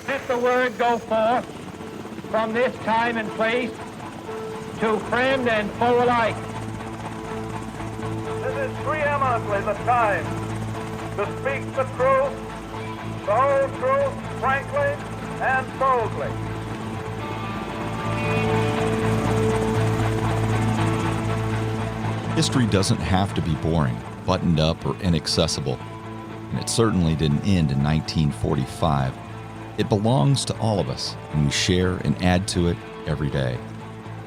Let the word go forth from this time and place to friend and foe alike. This is preeminently the time to speak the truth, the whole truth, frankly and boldly. History doesn't have to be boring, buttoned up, or inaccessible. And it certainly didn't end in 1945. It belongs to all of us, and we share and add to it every day.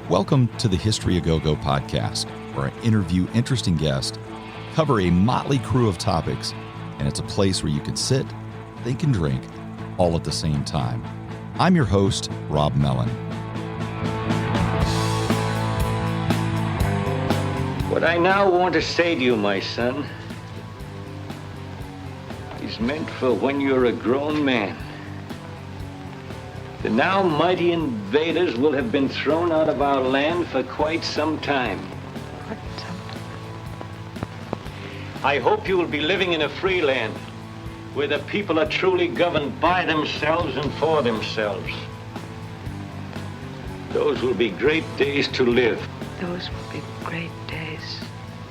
Welcome to the History A Go-Go podcast, where I interview interesting guests, cover a motley crew of topics, and it's a place where you can sit, think, and drink all at the same time. I'm your host, Rob Mellon. What I now want to say to you, my son, is meant for when you're a grown man. The now mighty invaders will have been thrown out of our land for quite some time. I hope you will be living in a free land where the people are truly governed by themselves and for themselves. Those will be great days to live. Those will be great days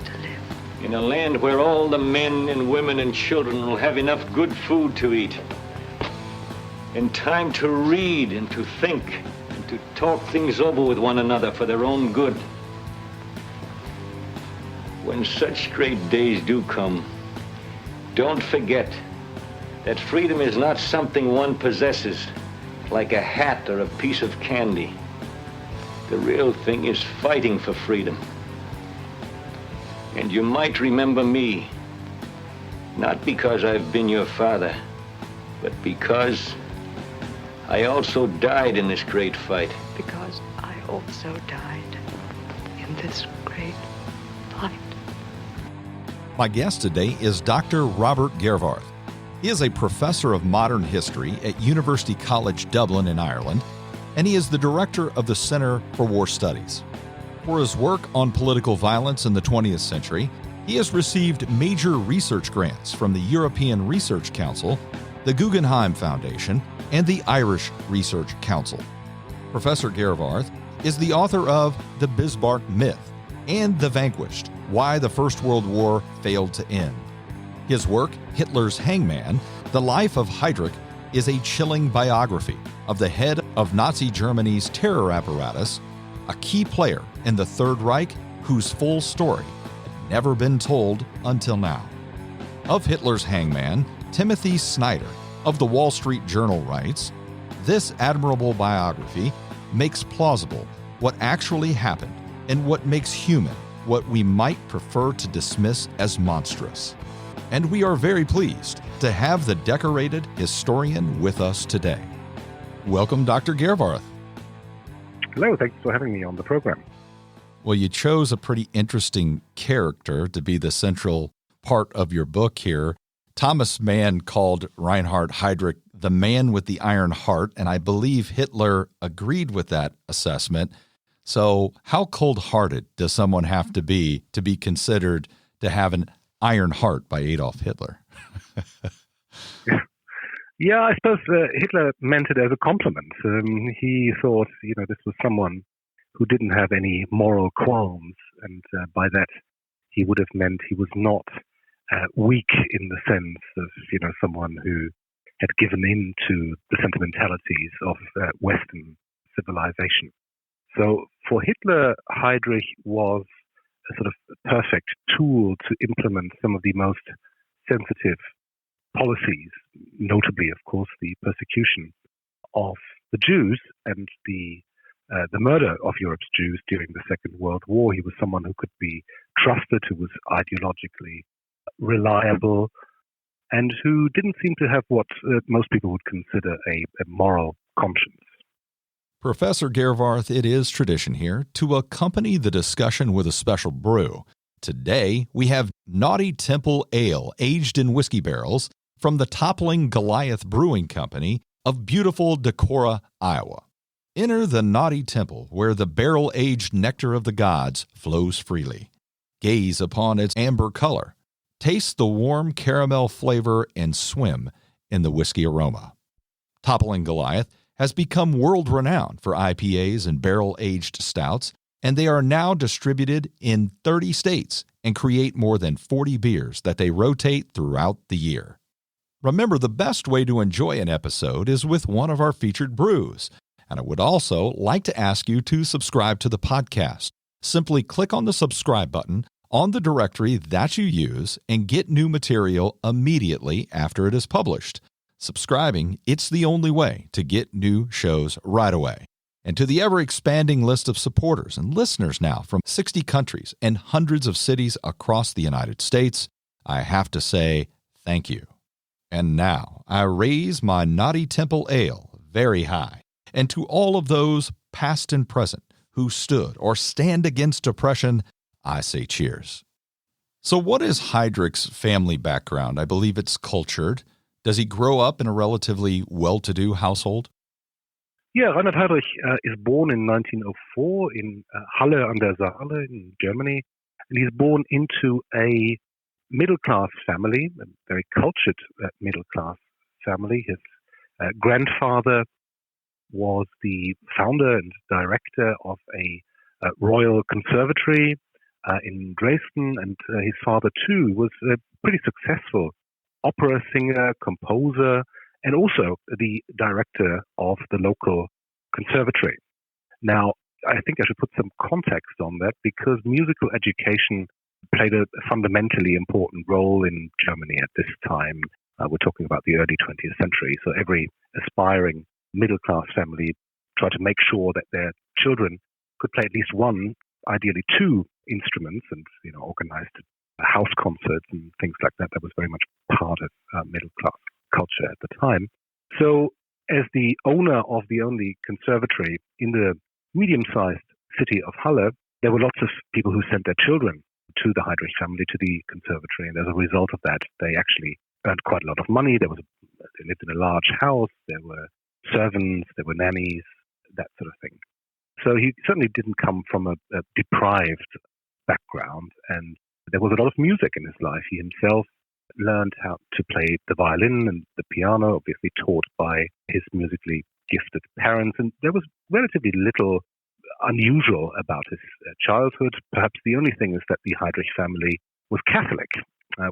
to live. In a land where all the men and women and children will have enough good food to eat, and time to read and to think and to talk things over with one another for their own good. When such great days do come, don't forget that freedom is not something one possesses, like a hat or a piece of candy. The real thing is fighting for freedom. And you might remember me, not because I've been your father, but because I also died in this great fight. Because I also died in this great fight. My guest today is Dr. Robert Gervarth. He is a professor of modern history at University College Dublin in Ireland, and he is the director of the Center for War Studies. For his work on political violence in the 20th century, he has received major research grants from the European Research Council, the Guggenheim Foundation, and the Irish Research Council. Professor Gervarth is the author of The Bismarck Myth and The Vanquished: Why the First World War Failed to End. His work, Hitler's Hangman: The Life of Heydrich, is a chilling biography of the head of Nazi Germany's terror apparatus, a key player in the Third Reich whose full story had never been told until now. Of Hitler's Hangman, Timothy Snyder of the Wall Street Journal writes, "This admirable biography makes plausible what actually happened and what makes human what we might prefer to dismiss as monstrous." And we are very pleased to have the decorated historian with us today. Welcome, Dr. Gervarth. Hello, thanks for having me on the program. Well, you chose a pretty interesting character to be the central part of your book here. Thomas Mann called Reinhard Heydrich the man with the iron heart, and I believe Hitler agreed with that assessment. So how cold-hearted does someone have to be considered to have an iron heart by Adolf Hitler? Yeah, I suppose Hitler meant it as a compliment. He thought, this was someone who didn't have any moral qualms, and by that he would have meant he was not weak in the sense of, someone who had given in to the sentimentalities of Western civilization. So for Hitler, Heydrich was a sort of perfect tool to implement some of the most sensitive policies, notably, of course, the persecution of the Jews and the murder of Europe's Jews during the Second World War. He was someone who could be trusted, who was ideologically reliable, and who didn't seem to have what most people would consider a moral conscience. Professor Gervarth, it is tradition here to accompany the discussion with a special brew. Today, we have Naughty Temple Ale, aged in whiskey barrels, from the toppling Goliath Brewing Company of beautiful Decorah, Iowa. Enter the Naughty Temple, where the barrel-aged nectar of the gods flows freely. Gaze upon its amber color. Taste the warm caramel flavor and swim in the whiskey aroma. Toppling Goliath has become world-renowned for IPAs and barrel-aged stouts, and they are now distributed in 30 states and create more than 40 beers that they rotate throughout the year. Remember, the best way to enjoy an episode is with one of our featured brews. And I would also like to ask you to subscribe to the podcast. Simply click on the subscribe button on the directory that you use and get new material immediately after it is published. Subscribing, it's the only way to get new shows right away. And to the ever-expanding list of supporters and listeners now from 60 countries and hundreds of cities across the United States, I have to say thank you. And now I raise my Naughty Temple Ale very high, and to all of those past and present who stood or stand against oppression, I say cheers. So what is Heydrich's family background? I believe it's cultured. Does he grow up in a relatively well-to-do household? Yeah, Reinhard Heydrich is born in 1904 in Halle an der Saale in Germany, and he's born into a middle-class family, a very cultured middle-class family. His grandfather was the founder and director of a royal conservatory in Dresden, and his father too was a pretty successful opera singer, composer, and also the director of the local conservatory. Now, I think I should put some context on that because musical education played a fundamentally important role in Germany at this time. We're talking about the early 20th century, so every aspiring middle-class family tried to make sure that their children could play at least one, ideally two instruments, and organized house concerts and things like that. That was very much part of middle-class culture at the time. So as the owner of the only conservatory in the medium-sized city of Halle, there were lots of people who sent their children to the Heydrich family, to the conservatory, and as a result of that, they actually earned quite a lot of money. They lived in a large house, there were servants, there were nannies, that sort of thing. So he certainly didn't come from a deprived background, and there was a lot of music in his life. He himself learned how to play the violin and the piano, obviously taught by his musically gifted parents, and there was relatively little unusual about his childhood. Perhaps the only thing is that the Heydrich family was Catholic,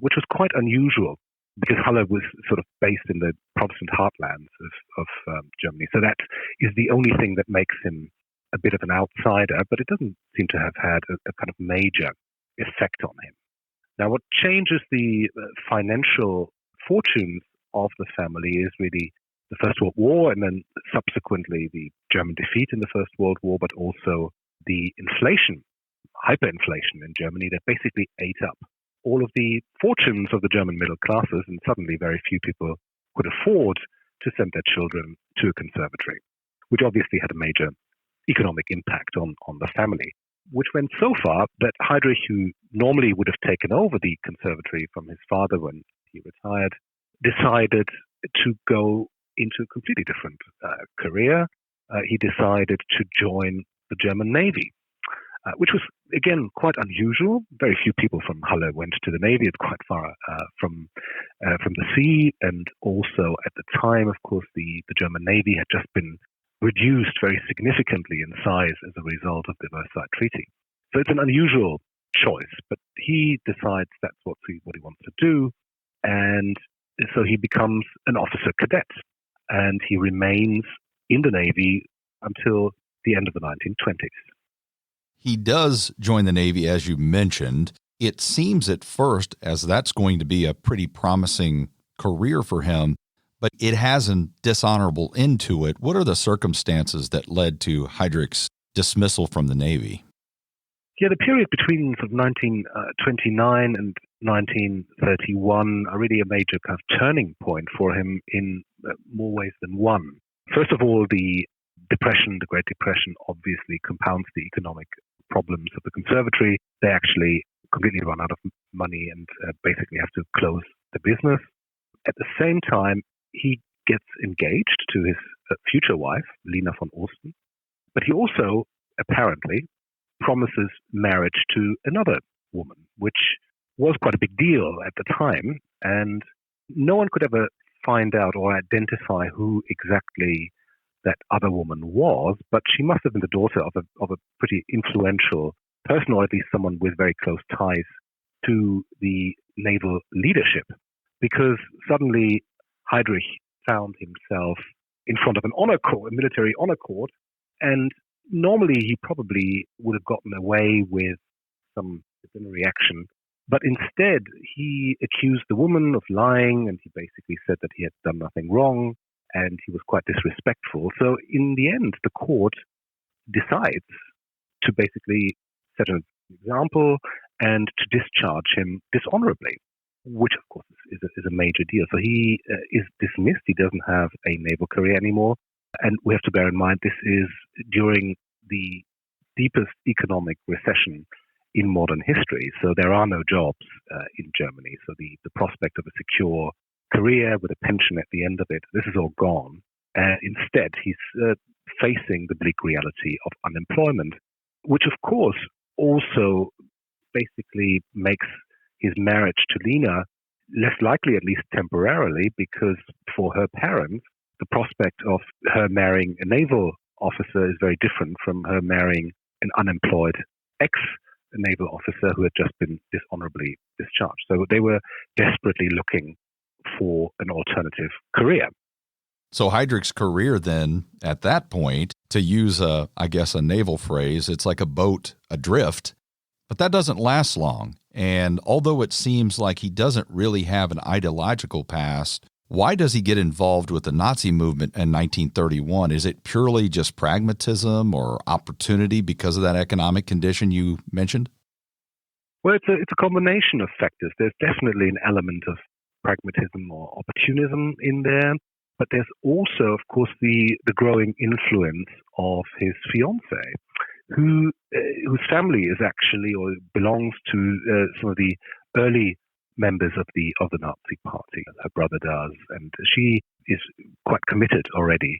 which was quite unusual because Halle was sort of based in the Protestant heartlands of Germany. So that is the only thing that makes him a bit of an outsider, but it doesn't seem to have had a kind of major effect on him. Now, what changes the financial fortunes of the family is really the First World War and then subsequently the German defeat in the First World War, but also the inflation, hyperinflation in Germany that basically ate up all of the fortunes of the German middle classes, and suddenly very few people could afford to send their children to a conservatory, which obviously had a major economic impact on the family, which went so far that Heydrich, who normally would have taken over the conservatory from his father when he retired, decided to go into a completely different career. He decided to join the German Navy, which was, again, quite unusual. Very few people from Halle went to the Navy. It's quite far from the sea, and also at the time, of course, the German Navy had just been reduced very significantly in size as a result of the Versailles Treaty. So it's an unusual choice, but he decides that's what he wants to do, and so he becomes an officer cadet, and he remains in the Navy until the end of the 1920s. He does join the Navy, as you mentioned. It seems at first as that's going to be a pretty promising career for him, but it has a dishonorable end to it. What are the circumstances that led to Heydrich's dismissal from the Navy? Yeah, the period between sort of 1929 and 1931 are really a major kind of turning point for him in more ways than one. First of all, the Depression, the Great Depression, obviously compounds the economic problems of the conservatory. They actually completely run out of money and basically have to close the business. At the same time, he gets engaged to his future wife, Lina von Osten, but he also apparently promises marriage to another woman, which was quite a big deal at the time, and no one could ever find out or identify who exactly that other woman was, but she must have been the daughter of a pretty influential person, or at least someone with very close ties to the naval leadership, because suddenly Heydrich found himself in front of an honor court, a military honor court, and normally he probably would have gotten away with some disciplinary action. But instead, he accused the woman of lying, and he basically said that he had done nothing wrong, and he was quite disrespectful. So in the end, the court decides to basically set an example and to discharge him dishonorably, which of course is a major deal. So he is dismissed. He doesn't have a naval career anymore. And we have to bear in mind this is during the deepest economic recession in modern history. So there are no jobs in Germany. So the prospect of a secure career with a pension at the end of it, this is all gone. Instead, he's facing the bleak reality of unemployment, which of course also basically makes his marriage to Lina less likely, at least temporarily, because for her parents, the prospect of her marrying a naval officer is very different from her marrying an unemployed ex-naval officer who had just been dishonorably discharged. So they were desperately looking for an alternative career. So Heydrich's career then, at that point, to use a naval phrase, it's like a boat adrift, but that doesn't last long. And although it seems like he doesn't really have an ideological past, why does he get involved with the Nazi movement in 1931? Is it purely just pragmatism or opportunity because of that economic condition you mentioned? Well, it's a combination of factors. There's definitely an element of pragmatism or opportunism in there, but there's also, of course, the growing influence of his fiancée, whose family is actually or belongs to some of the early members of the Nazi Party. Her brother does, and she is quite committed already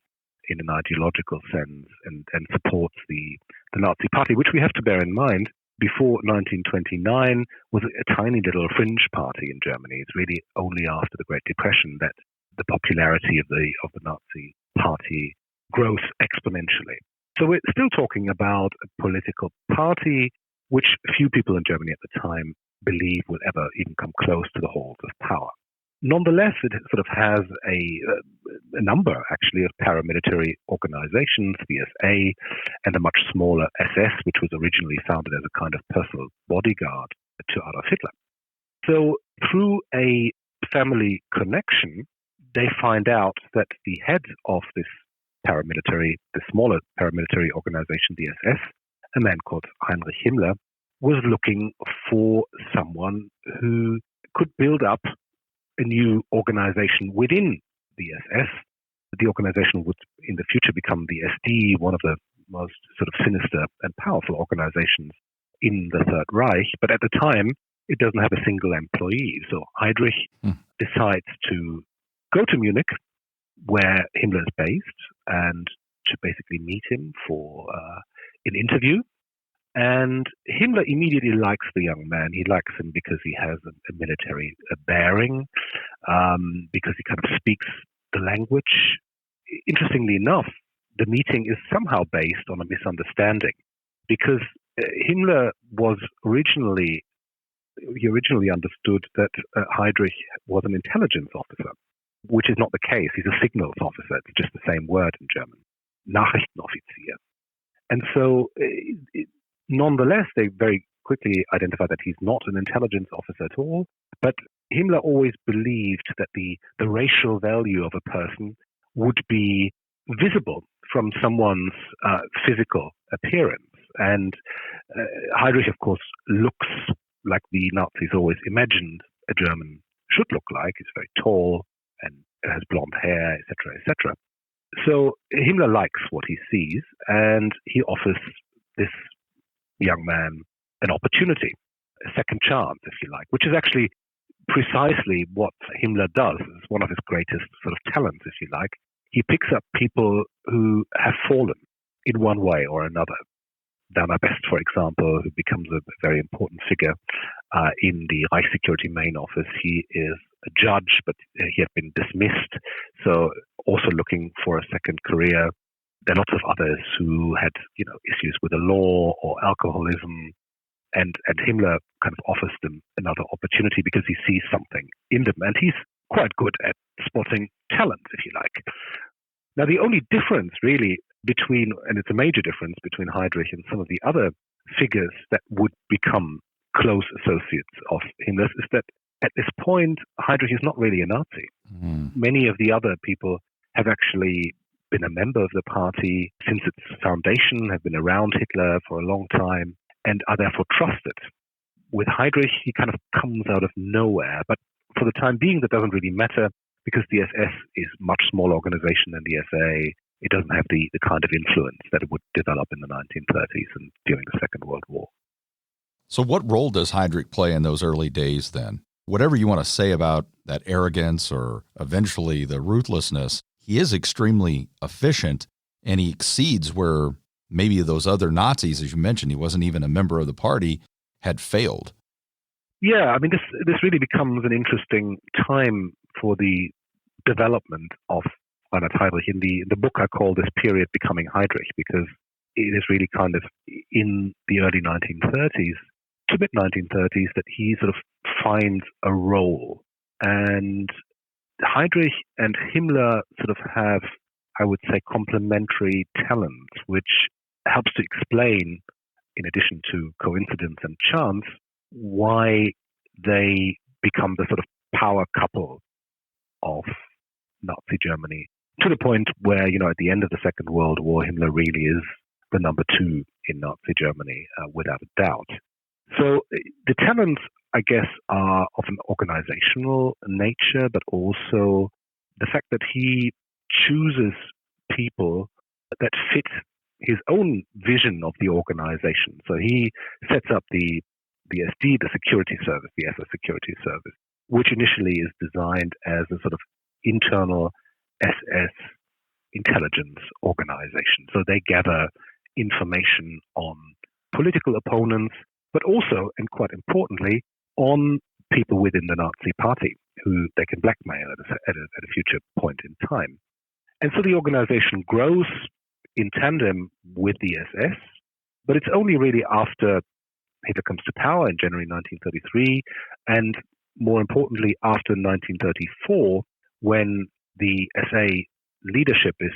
in an ideological sense and supports the Nazi Party, which we have to bear in mind. Before 1929 was a tiny little fringe party in Germany. It's really only after the Great Depression that the popularity of the Nazi Party grows exponentially. So we're still talking about a political party which few people in Germany at the time believe will ever even come close to the halls of power. Nonetheless, it sort of has a number, actually, of paramilitary organizations, the SA, and a much smaller SS, which was originally founded as a kind of personal bodyguard to Adolf Hitler. So through a family connection, they find out that the head of the smaller paramilitary organization, the SS, a man called Heinrich Himmler, was looking for someone who could build up a new organization within the SS. The organization would in the future become the SD, one of the most sort of sinister and powerful organizations in the Third Reich. But at the time, it doesn't have a single employee. So Heydrich decides to go to Munich, where Himmler is based, and to basically meet him for an interview. And Himmler immediately likes the young man. He likes him because he has a military bearing, because he kind of speaks the language. Interestingly enough, the meeting is somehow based on a misunderstanding, because Himmler originally understood that Heydrich was an intelligence officer, which is not the case. He's a signals officer. It's just the same word in German, Nachrichtenoffizier. And so nonetheless, they very quickly identify that he's not an intelligence officer at all. But Himmler always believed that the racial value of a person would be visible from someone's physical appearance. And Heydrich, of course, looks like the Nazis always imagined a German should look like. He's very tall and has blonde hair, etc., etc. So Himmler likes what he sees, and he offers this young man an opportunity, a second chance, if you like, which is actually precisely what Himmler does. It's one of his greatest sort of talents, if you like. He picks up people who have fallen in one way or another. Werner Best, for example, who becomes a very important figure in the Reich Security main office. He is a judge, but he had been dismissed. So also looking for a second career. There are lots of others who had, issues with the law or alcoholism. And Himmler kind of offers them another opportunity because he sees something in them. And he's quite good at spotting talent, if you like. Now, the only difference really between, and it's a major difference between Heydrich and some of the other figures that would become close associates of Himmler's, is that at this point, Heydrich is not really a Nazi. Many of the other people have actually been a member of the party since its foundation, have been around Hitler for a long time, and are therefore trusted. With Heydrich, he kind of comes out of nowhere. But for the time being, that doesn't really matter because the SS is a much smaller organization than the SA. It doesn't have the kind of influence that it would develop in the 1930s and during the Second World War. So what role does Heydrich play in those early days then? Whatever you want to say about that arrogance or eventually the ruthlessness, he is extremely efficient and he exceeds where maybe those other Nazis, as you mentioned, he wasn't even a member of the party, had failed. Yeah, I mean, this really becomes an interesting time for the development of Reinhard Heydrich. In the book, I call this period Becoming Heydrich because it is really kind of in the early 1930s to mid-1930s that he sort of finds a role. And Heydrich and Himmler sort of have, I would say, complementary talents, which helps to explain, in addition to coincidence and chance, why they become the sort of power couple of Nazi Germany, to the point where, at the end of the Second World War, Himmler really is the number two in Nazi Germany, without a doubt. So the talents, I guess, are of an organizational nature, but also the fact that he chooses people that fit his own vision of the organization. So he sets up the SD, the security service, the SS security service, which initially is designed as a sort of internal SS intelligence organization. So they gather information on political opponents, but also, and quite importantly, on people within the Nazi party who they can blackmail at a future point in time. And so the organization grows in tandem with the SS, but it's only really after Hitler comes to power in January 1933, and more importantly, after 1934, when the SA leadership is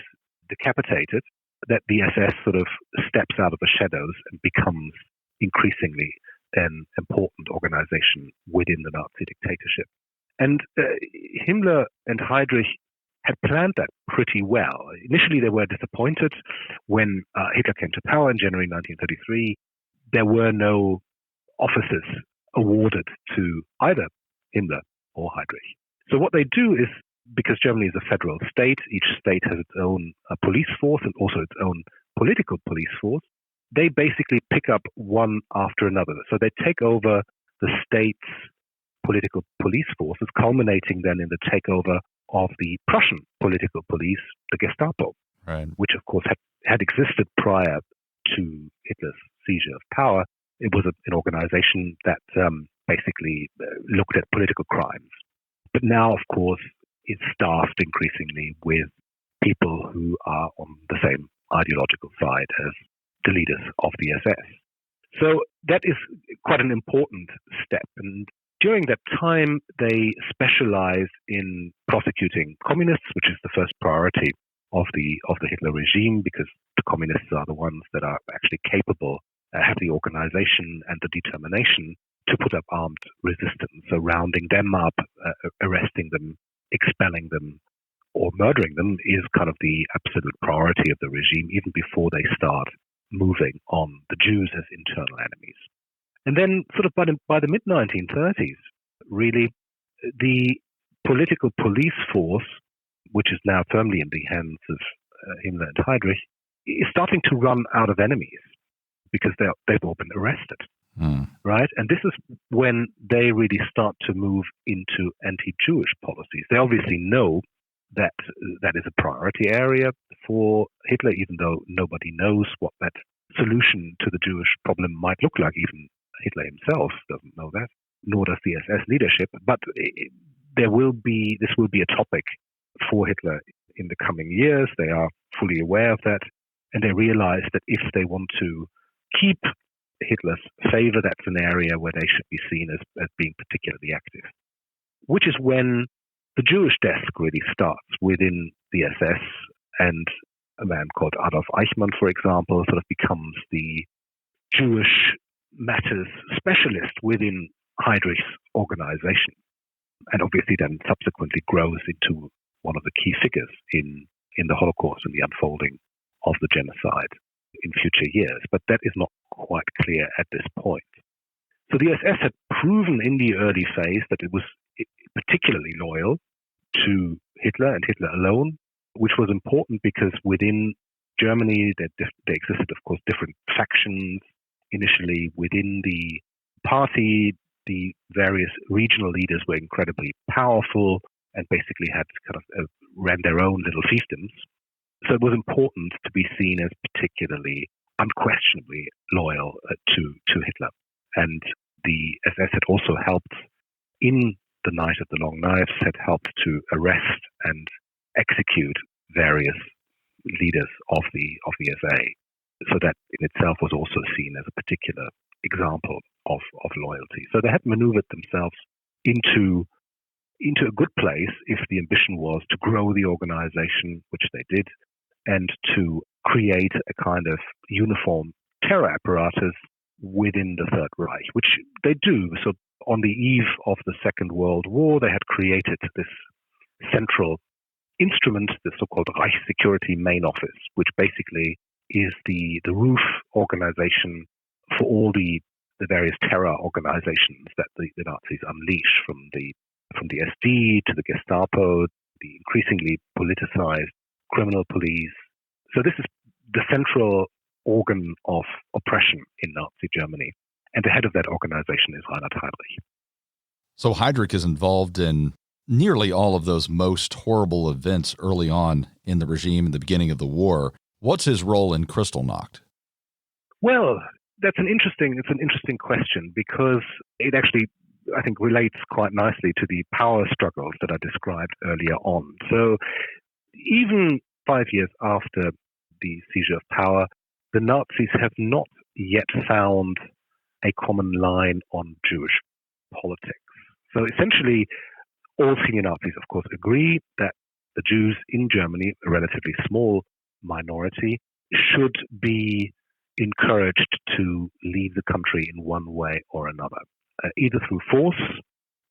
decapitated, that the SS sort of steps out of the shadows and becomes increasingly an important organization within the Nazi dictatorship. And Himmler and Heydrich had planned that pretty well. Initially, they were disappointed when Hitler came to power in January 1933. There were no offices awarded to either Himmler or Heydrich. So what they do is, because Germany is a federal state, each state has its own police force and also its own political police force, they basically pick up one after another. So they take over the state's political police forces, culminating then in the takeover of the Prussian political police, the Gestapo, right, which of course had existed prior to Hitler's seizure of power. It was an organization that basically looked at political crimes. But now, of course, it's staffed increasingly with people who are on the same ideological side as the leaders of the SS. So that is quite an important step. And during that time, they specialize in prosecuting communists, which is the first priority of the Hitler regime, because the communists are the ones that are actually capable, have the organization and the determination to put up armed resistance. So rounding them up, arresting them, expelling them, or murdering them is kind of the absolute priority of the regime, even before they start moving on the Jews as internal enemies. And then sort of by the mid-1930s, really, the political police force, which is now firmly in the hands of Himmler and Heydrich, is starting to run out of enemies because they've all been arrested, right? And this is when they really start to move into anti-Jewish policies. They obviously know that is a priority area for Hitler, even though nobody knows what that solution to the Jewish problem might look like. Even Hitler himself doesn't know that, nor does the SS leadership. But this will be a topic for Hitler in the coming years. They are fully aware of that, and they realize that if they want to keep Hitler's favor, that's an area where they should be seen as being particularly active. Which is when the Jewish desk really starts within the SS, and a man called Adolf Eichmann, for example, sort of becomes the Jewish matters specialist within Heydrich's organization, and obviously then subsequently grows into one of the key figures in the Holocaust and the unfolding of the genocide in future years. But that is not quite clear at this point. So the SS had proven in the early phase that it was particularly loyal to Hitler and Hitler alone, which was important because within Germany there existed, of course, different factions. Initially within the party, the various regional leaders were incredibly powerful and basically had kind of ran their own little fiefdoms. So it was important to be seen as particularly, unquestionably loyal to Hitler. And the SS had also helped, in the Night of the Long Knives, had helped to arrest and execute various leaders of the SA. So that in itself was also seen as a particular example of loyalty. So they had maneuvered themselves into a good place if the ambition was to grow the organization, which they did, and to create a kind of uniform terror apparatus within the Third Reich, which they do. So on the eve of the Second World War, they had created this central instrument, the so-called Reich Security Main Office, which basically is the roof organization for all the various terror organizations that the Nazis unleash, from the SD to the Gestapo, the increasingly politicized criminal police. So this is the central organ of oppression in Nazi Germany. And the head of that organization is Reinhard Heydrich. So Heydrich is involved in nearly all of those most horrible events early on in the regime in the beginning of the war. What's his role in Kristallnacht? Well, it's an interesting question, because it actually, I think, relates quite nicely to the power struggles that I described earlier on. So even 5 years after the seizure of power, the Nazis have not yet found a common line on Jewish politics. So essentially, all senior Nazis, of course, agree that the Jews in Germany, a relatively small minority, should be encouraged to leave the country in one way or another, either through force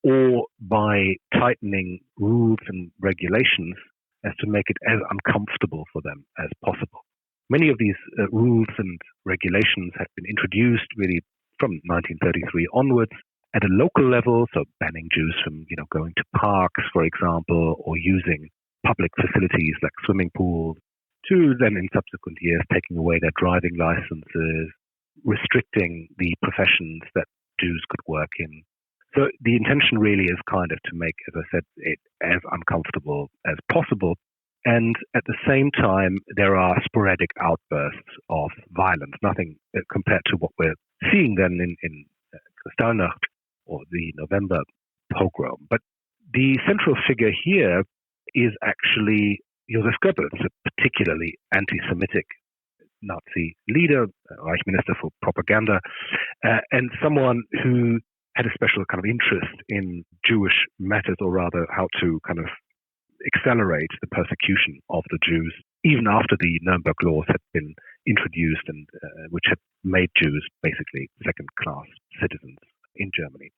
or by tightening rules and regulations as to make it as uncomfortable for them as possible. Many of these rules and regulations had been introduced really from 1933 onwards at a local level, so banning Jews from going to parks, for example, or using public facilities like swimming pools, to then in subsequent years taking away their driving licenses, restricting the professions that Jews could work in. So the intention really is kind of to make, as I said, it as uncomfortable as possible. And at the same time, there are sporadic outbursts of violence, nothing compared to what we're seeing then in Kristallnacht or the November pogrom. But the central figure here is actually Josef Goebbels, a particularly anti-Semitic Nazi leader, Reich Minister for Propaganda, and someone who had a special kind of interest in Jewish matters, or rather how to kind of accelerate the persecution of the Jews, even after the Nuremberg laws had been introduced, and which had made Jews basically second-class citizens in Germany.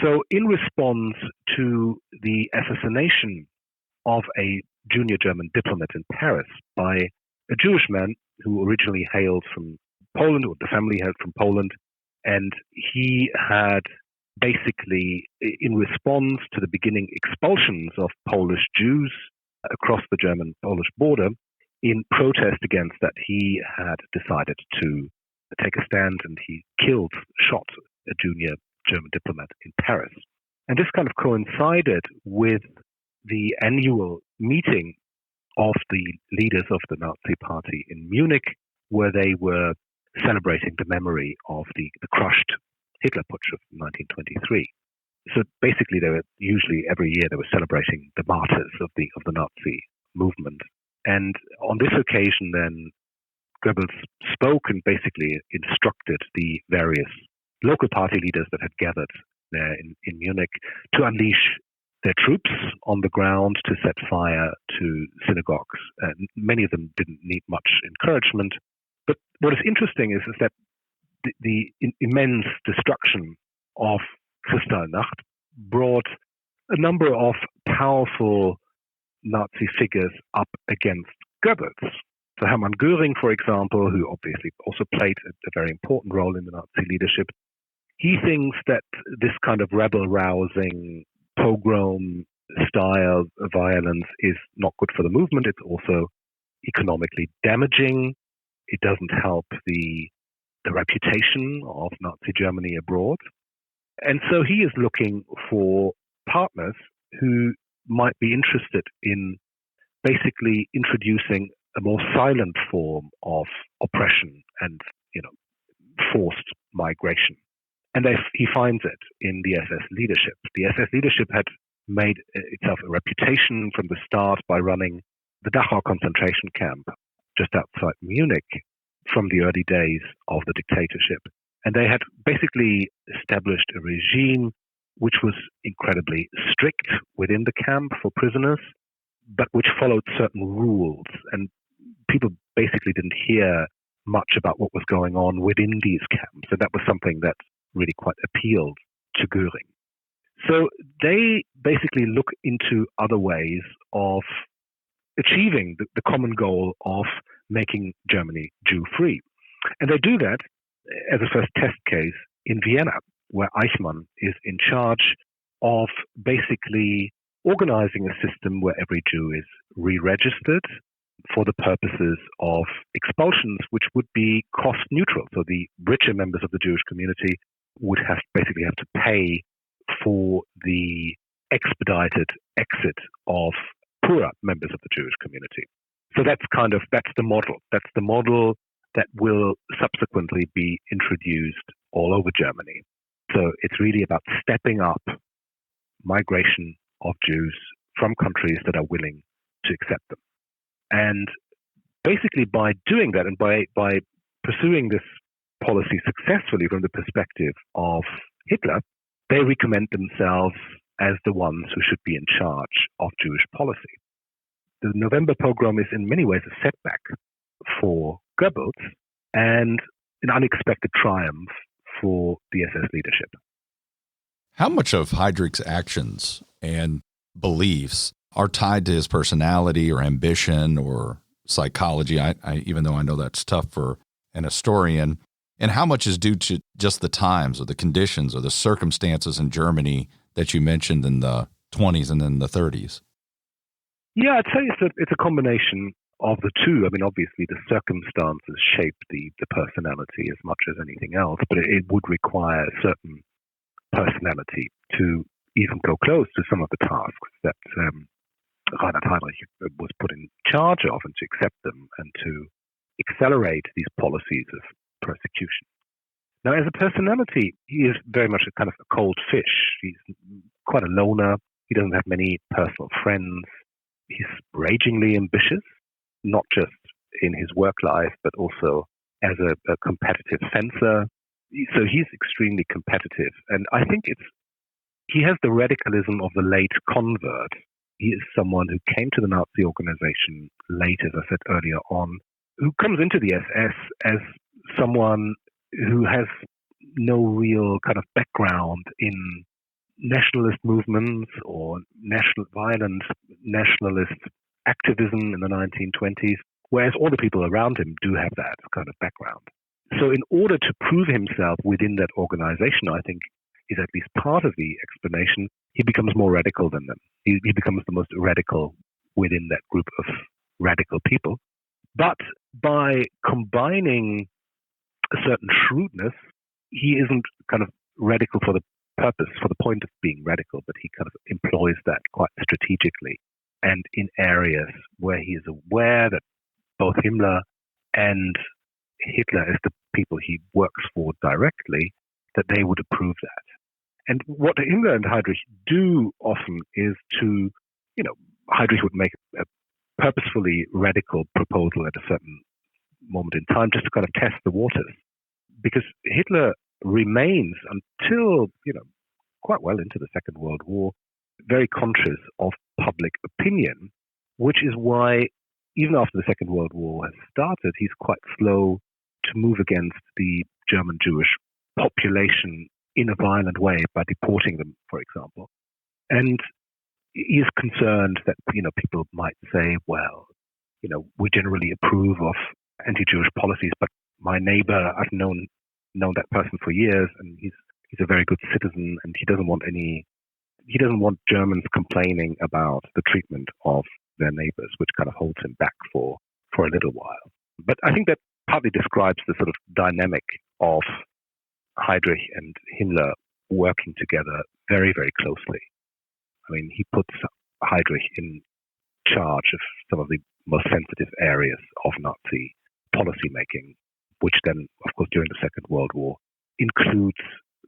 So in response to the assassination of a junior German diplomat in Paris by a Jewish man who originally hailed from Poland, or the family hailed from Poland, and he had basically, in response to the beginning expulsions of Polish Jews across the German-Polish border, in protest against that, he had decided to take a stand, and he shot a junior German diplomat in Paris. And this kind of coincided with the annual meeting of the leaders of the Nazi Party in Munich, where they were celebrating the memory of the crushed Hitler Putsch of 1923. So basically, they were usually every year they were celebrating the martyrs of the Nazi movement. And on this occasion, then Goebbels spoke and basically instructed the various local party leaders that had gathered there in Munich to unleash their troops on the ground, to set fire to synagogues. And many of them didn't need much encouragement. But what is interesting is that the immense destruction of Kristallnacht brought a number of powerful Nazi figures up against Goebbels. So Hermann Göring, for example, who obviously also played a very important role in the Nazi leadership, he thinks that this kind of rebel-rousing, pogrom-style violence is not good for the movement. It's also economically damaging. It doesn't help the reputation of Nazi Germany abroad. And so he is looking for partners who might be interested in basically introducing a more silent form of oppression and, forced migration. And he finds it in the SS leadership. The SS leadership had made itself a reputation from the start by running the Dachau concentration camp just outside Munich from the early days of the dictatorship. And they had basically established a regime which was incredibly strict within the camp for prisoners, but which followed certain rules. And people basically didn't hear much about what was going on within these camps. And that was something that really quite appealed to Göring. So they basically look into other ways of achieving the common goal of making Germany Jew-free. And they do that as a first test case in Vienna, where Eichmann is in charge of basically organizing a system where every Jew is re-registered for the purposes of expulsions, which would be cost neutral. So the richer members of the Jewish community would basically have to pay for the expedited exit of poorer members of the Jewish community. So that's the model. That's the model that will subsequently be introduced all over Germany. So it's really about stepping up migration of Jews from countries that are willing to accept them. And basically by doing that and by pursuing this policy successfully from the perspective of Hitler, they recommend themselves as the ones who should be in charge of Jewish policy. The November pogrom is in many ways a setback for Goebbels and an unexpected triumph for the SS leadership. How much of Heydrich's actions and beliefs are tied to his personality or ambition or psychology? I even though I know that's tough for an historian. And how much is due to just the times or the conditions or the circumstances in Germany that you mentioned in the 20s and then the 30s? Yeah, I'd say it's a combination of the two. I mean, obviously the circumstances shape the personality as much as anything else, but it would require a certain personality to even go close to some of the tasks that Reinhard Heydrich was put in charge of, and to accept them and to accelerate these policies of persecution. Now, as a personality, he is very much a kind of a cold fish. He's quite a loner. He doesn't have many personal friends. He's ragingly ambitious, not just in his work life, but also as a competitive fencer. So he's extremely competitive. And I think he has the radicalism of the late convert. He is someone who came to the Nazi organization late, as I said earlier on, who comes into the SS as someone who has no real kind of background in nationalist movements or violent nationalist activism in the 1920s, whereas all the people around him do have that kind of background. So in order to prove himself within that organization, I think is at least part of the explanation, he becomes more radical than them. He becomes the most radical within that group of radical people. But by combining a certain shrewdness, he isn't kind of radical for the purpose, for the point of being radical, but he kind of employs that quite strategically and in areas where he is aware that both Himmler and Hitler, as the people he works for directly, that they would approve that. And what Himmler and Heydrich do often is to, Heydrich would make a purposefully radical proposal at a certain moment in time just to kind of test the waters. Because Hitler remains until, quite well into the Second World War, very conscious of public opinion, which is why even after the Second World War has started, he's quite slow to move against the German Jewish population in a violent way by deporting them, for example. And he is concerned that, people might say, well, we generally approve of anti-Jewish policies, but my neighbor, I've known that person for years, and he's a very good citizen, and he doesn't want Germans complaining about the treatment of their neighbors, which kind of holds him back for a little while. But I think that partly describes the sort of dynamic of Heydrich and Himmler working together very, very closely. I mean, he puts Heydrich in charge of some of the most sensitive areas of Nazi policymaking, which then, of course, during the Second World War, includes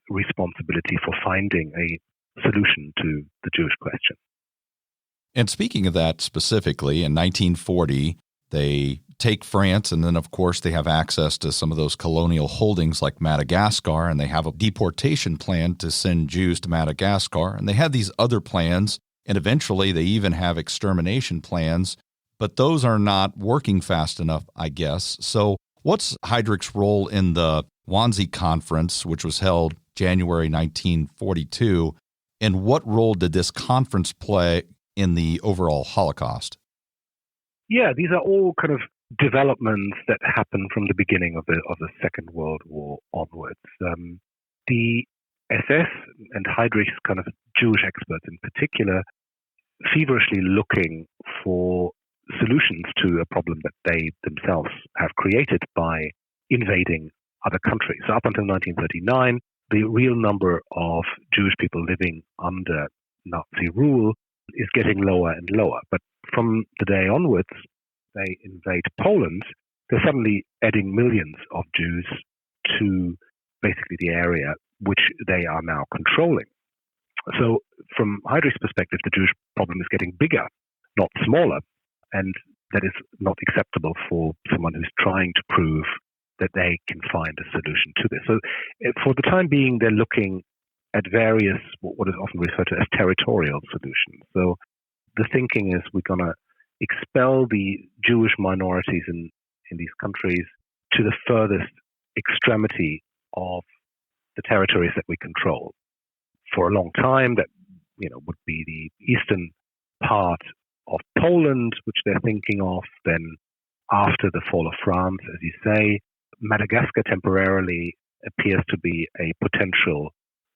responsibility for finding a solution to the Jewish question. And speaking of that specifically, in 1940, they take France, and then, of course, they have access to some of those colonial holdings like Madagascar, and they have a deportation plan to send Jews to Madagascar. And they had these other plans, and eventually they even have extermination plans, but those are not working fast enough, I guess. So what's Heydrich's role in the Wannsee Conference, which was held January 1942, and what role did this conference play in the overall Holocaust? Yeah, these are all kind of developments that happen from the beginning of the Second World War onwards. The SS and Heydrich's kind of Jewish experts in particular, feverishly looking for solutions to a problem that they themselves have created by invading other countries. So up until 1939, the real number of Jewish people living under Nazi rule is getting lower and lower. But from the day onwards, they invade Poland, they're suddenly adding millions of Jews to basically the area which they are now controlling. So from Heydrich's perspective, the Jewish problem is getting bigger, not smaller, and that is not acceptable for someone who's trying to prove that they can find a solution to this. So for the time being, they're looking at various, what is often referred to as territorial solutions. So the thinking is we're going to expel the Jewish minorities in these countries to the furthest extremity of the territories that we control. For a long time, that would be the eastern part of Poland, which they're thinking of. Then after the fall of France, as you say, Madagascar temporarily appears to be a potential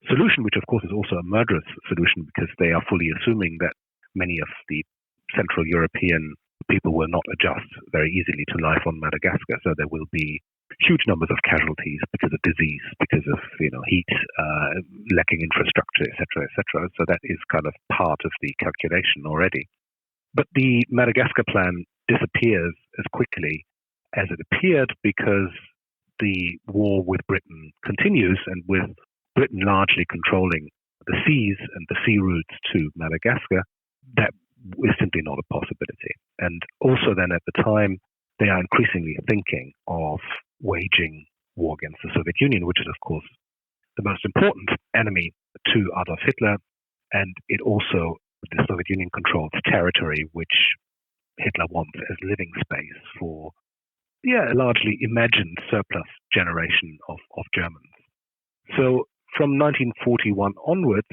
solution, which of course is also a murderous solution because they are fully assuming that many of the Central European people will not adjust very easily to life on Madagascar. So there will be huge numbers of casualties because of disease, because of heat, lacking infrastructure, etc., etc. So that is kind of part of the calculation already. But the Madagascar plan disappears as quickly as it appeared because the war with Britain continues, and with Britain largely controlling the seas and the sea routes to Madagascar, that is simply not a possibility. And also then at the time, they are increasingly thinking of waging war against the Soviet Union, which is, of course, the most important enemy to Adolf Hitler. And it also, the Soviet Union controls territory which Hitler wants as living space for a largely imagined surplus generation of Germans. So from 1941 onwards,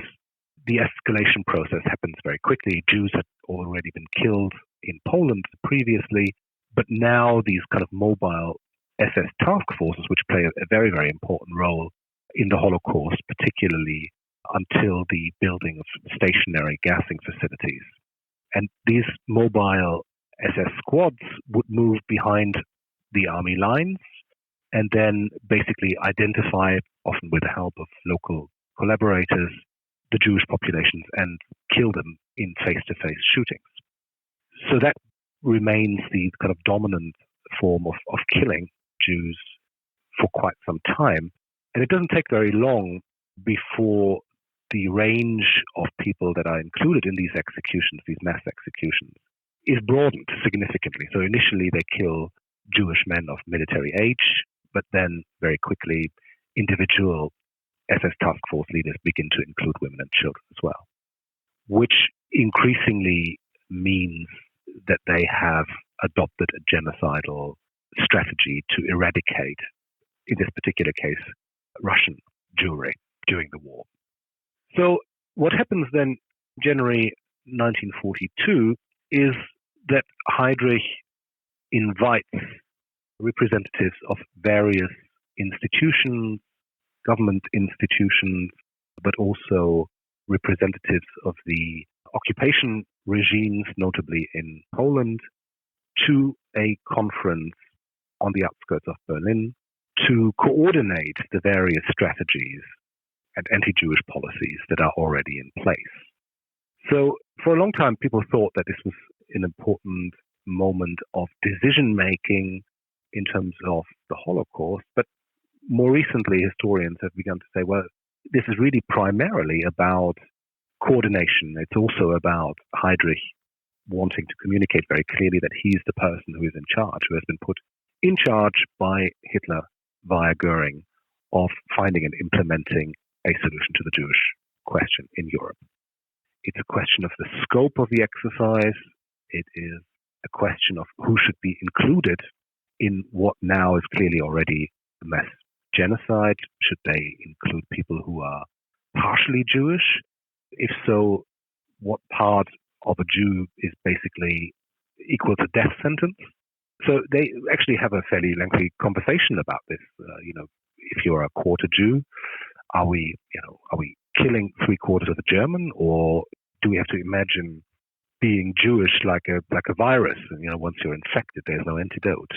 the escalation process happens very quickly. Jews had already been killed in Poland previously, but now these kind of mobile SS task forces, which play a very, very important role in the Holocaust, particularly until the building of stationary gassing facilities. And these mobile SS squads would move behind the army lines and then basically identify, often with the help of local collaborators, the Jewish populations and kill them in face-to-face shootings. So that remains the kind of dominant form of killing Jews for quite some time. And it doesn't take very long before the range of people that are included in these executions, these mass executions, is broadened significantly. So initially they kill Jewish men of military age, but then very quickly individual SS task force leaders begin to include women and children as well, which increasingly means that they have adopted a genocidal strategy to eradicate, in this particular case, Russian Jewry during the war. So what happens then, January 1942, is that Heydrich invites representatives of various institutions, government institutions, but also representatives of the occupation regimes, notably in Poland, to a conference on the outskirts of Berlin to coordinate the various strategies and anti-Jewish policies that are already in place. So for a long time, people thought that this was an important moment of decision-making in terms of the Holocaust, but more recently, historians have begun to say, well, this is really primarily about coordination. It's also about Heydrich wanting to communicate very clearly that he's the person who is in charge, who has been put in charge by Hitler via Goering of finding and implementing a solution to the Jewish question in Europe. It's a question of the scope of the exercise. It is a question of who should be included in what now is clearly already a mass genocide. Should they include people who are partially Jewish? If so, what part of a Jew is basically equal to death sentence? So they actually have a fairly lengthy conversation about this. If you're a quarter Jew, are we killing 3/4 of a German, or do we have to imagine being Jewish like a virus? And once you're infected, there's no antidote.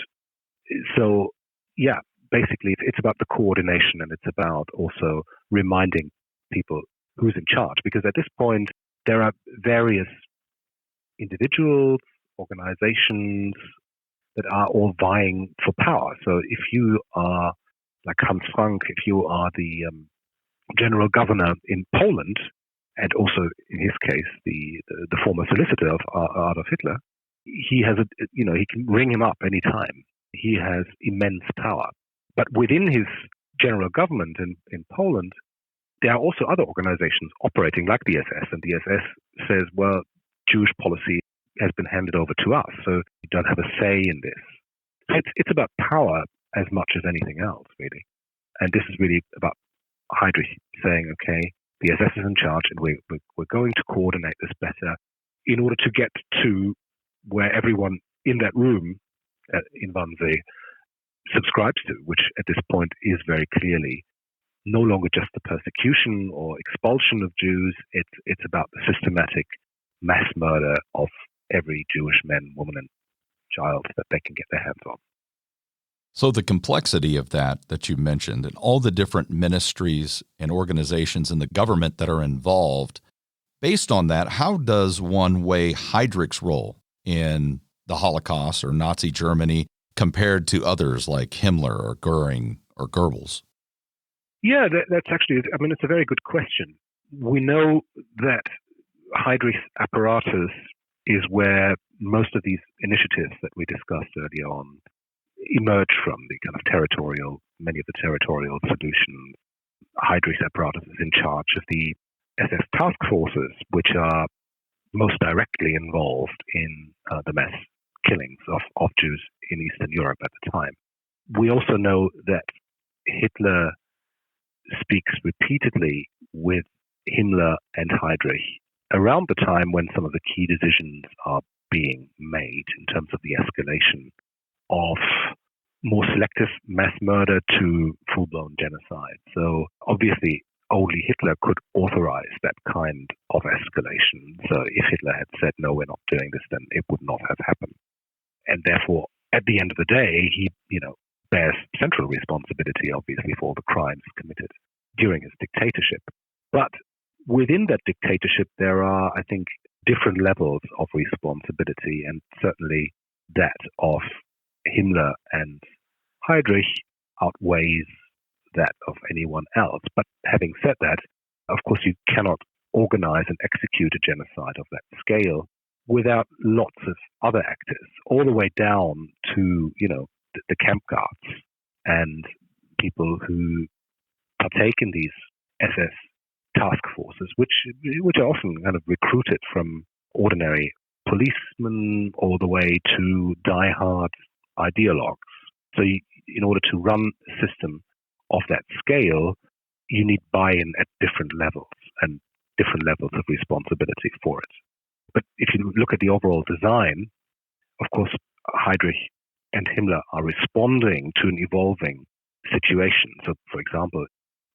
So yeah, basically it's about the coordination, and it's about also reminding people who's in charge, because at this point there are various individuals, organizations that are all vying for power. So if you are like Hans Frank, if you are the general governor in Poland, and also in his case the former solicitor of Adolf Hitler, he has he can ring him up any time. He has immense power. But within his general government in Poland, there are also other organizations operating like the SS, and the SS says, well, Jewish policy has been handed over to us, so you don't have a say in this. So it's about power as much as anything else, really. And this is really about Heydrich saying, okay, the SS is in charge, and we're going to coordinate this better in order to get to where everyone in that room in Wannsee subscribes to, which at this point is very clearly no longer just the persecution or expulsion of Jews. It's about the systematic mass murder of every Jewish man, woman, and child that they can get their hands on. So the complexity of that you mentioned, and all the different ministries and organizations in the government that are involved, based on that, how does one weigh Heydrich's role in the Holocaust or Nazi Germany compared to others like Himmler or Goering or Goebbels? Yeah, that's actually, it's a very good question. We know that Heydrich's apparatus is where most of these initiatives that we discussed earlier on emerge from, the kind of many of the territorial solutions. Heydrich's apparatus is in charge of the SS task forces, which are most directly involved in the mass killings of Jews in Eastern Europe at the time. We also know that Hitler speaks repeatedly with Himmler and Heydrich around the time when some of the key decisions are being made in terms of the escalation of more selective mass murder to full-blown genocide. So obviously only Hitler could authorize that kind of escalation. So if Hitler had said, no, we're not doing this, then it would not have happened. And therefore, at the end of the day, he, bears central responsibility, obviously, for all the crimes committed during his dictatorship. But within that dictatorship, there are, I think, different levels of responsibility, and certainly that of Himmler and Heydrich outweighs that of anyone else. But having said that, Of course, you cannot organize and execute a genocide of that scale without lots of other actors, all the way down to, the camp guards and people who partake in these SS task forces, which are often kind of recruited from ordinary policemen all the way to die-hard ideologues. So in order to run a system of that scale, you need buy-in at different levels and different levels of responsibility for it. But if you look at the overall design, of course, Heydrich and Himmler are responding to an evolving situation. So, for example,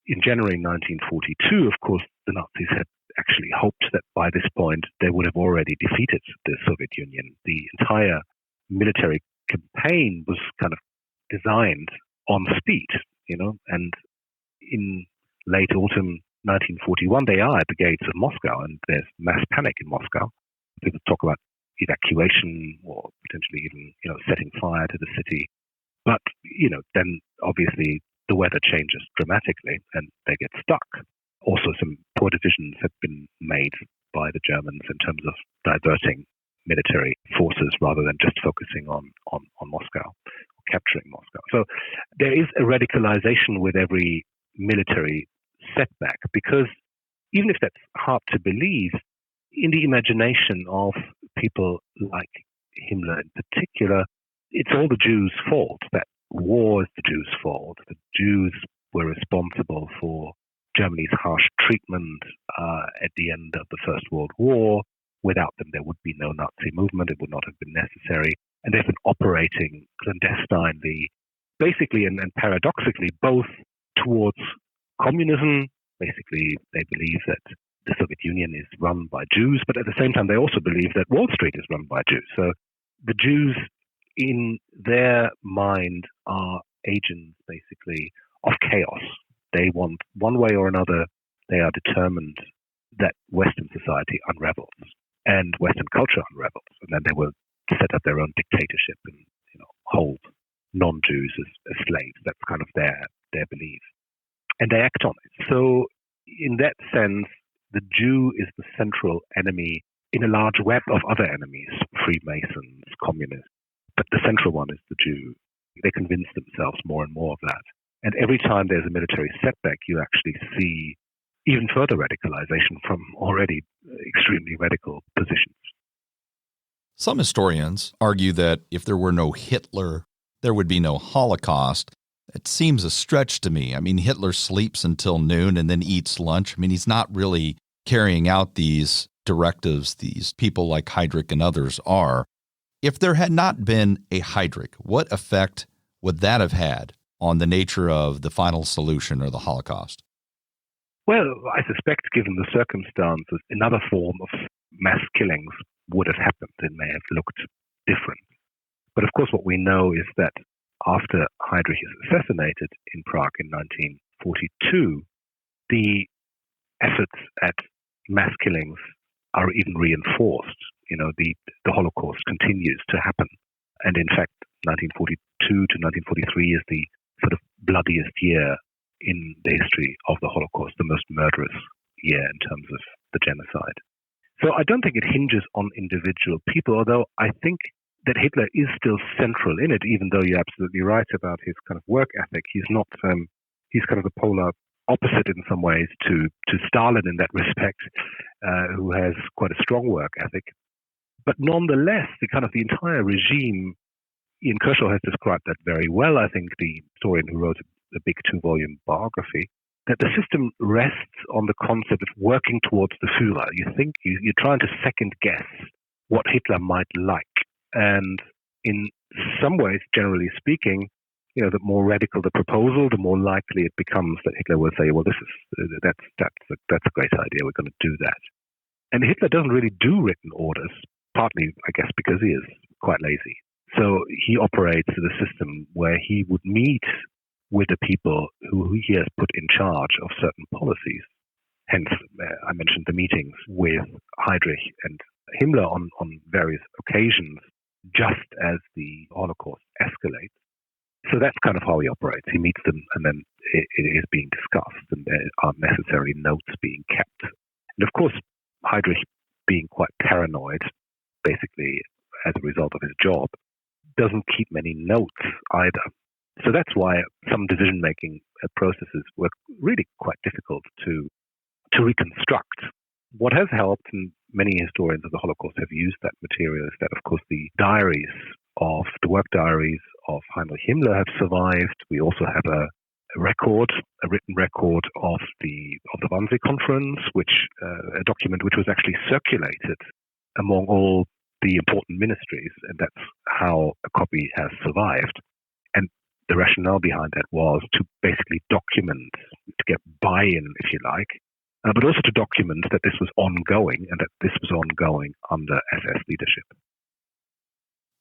in January 1942, of course, the Nazis had actually hoped that by this point they would have already defeated the Soviet Union. The entire military campaign was kind of designed on speed, and in late autumn 1941, they are at the gates of Moscow, and there's mass panic in Moscow. People talk about evacuation or potentially even, setting fire to the city. But, then obviously the weather changes dramatically and they get stuck. Also, some poor decisions have been made by the Germans in terms of diverting military forces rather than just focusing on Moscow, or capturing Moscow. So there is a radicalization with every military setback, because even if that's hard to believe, in the imagination of people like Himmler in particular, it's all the Jews' fault. That war is the Jews' fault. The Jews were responsible for Germany's harsh treatment at the end of the First World War. Without them, there would be no Nazi movement. It would not have been necessary. And they've been operating clandestinely, basically and paradoxically, both towards communism. Basically, they believe that the Soviet Union is run by Jews, but at the same time, they also believe that Wall Street is run by Jews. So the Jews, in their mind, are agents, basically, of chaos. They want, one way or another, they are determined that Western society unravels and Western culture unravels, and then they will set up their own dictatorship and hold non-Jews as slaves. That's kind of their belief, and they act on it. So in that sense, the Jew is the central enemy in a large web of other enemies, Freemasons, communists, but the central one is the Jew. They convince themselves more and more of that. And every time there's a military setback, you actually see even further radicalization from already extremely radical positions. Some historians argue that if there were no Hitler, there would be no Holocaust. It seems a stretch to me. I mean, Hitler sleeps until noon and then eats lunch. I mean, he's not really carrying out these directives these people like Heydrich and others are. If there had not been a Heydrich, what effect would that have had on the nature of the final solution or the Holocaust? Well, I suspect, given the circumstances, another form of mass killings would have happened. It may have looked different. But of course, what we know is that after Heydrich is assassinated in Prague in 1942, the efforts at mass killings are even reinforced. The Holocaust continues to happen. And in fact, 1942 to 1943 is the sort of bloodiest year in the history of the Holocaust, the most murderous year in terms of the genocide. So I don't think it hinges on individual people, although I think that Hitler is still central in it, even though you're absolutely right about his kind of work ethic. He's not, he's kind of the polar opposite in some ways to Stalin in that respect, who has quite a strong work ethic. But nonetheless, the entire regime, Ian Kershaw has described that very well, I think, the historian who wrote a big 2-volume biography, that the system rests on the concept of working towards the Führer. You think you're trying to second guess what Hitler might like. And in some ways, generally speaking, the more radical the proposal, the more likely it becomes that Hitler will say, well, that's a great idea, we're going to do that. And Hitler doesn't really do written orders, partly, I guess, because he is quite lazy. So he operates in a system where he would meet with the people who he has put in charge of certain policies. Hence, I mentioned the meetings with Heydrich and Himmler on various occasions, just as the Holocaust escalates. So that's kind of how he operates. He meets them and then it is being discussed, and there are necessary notes being kept. And of course, Heydrich, being quite paranoid, basically as a result of his job, doesn't keep many notes either. So that's why some decision-making processes were really quite difficult to reconstruct. What has helped, and many historians of the Holocaust have used that material, is that, of course, the work diaries of Heinrich Himmler have survived. We also have a written record of the Wannsee Conference, a document which was actually circulated among all the important ministries, and that's how a copy has survived. And the rationale behind that was to basically document, to get buy-in, if you like, but also to document that this was ongoing, and that this was ongoing under SS leadership.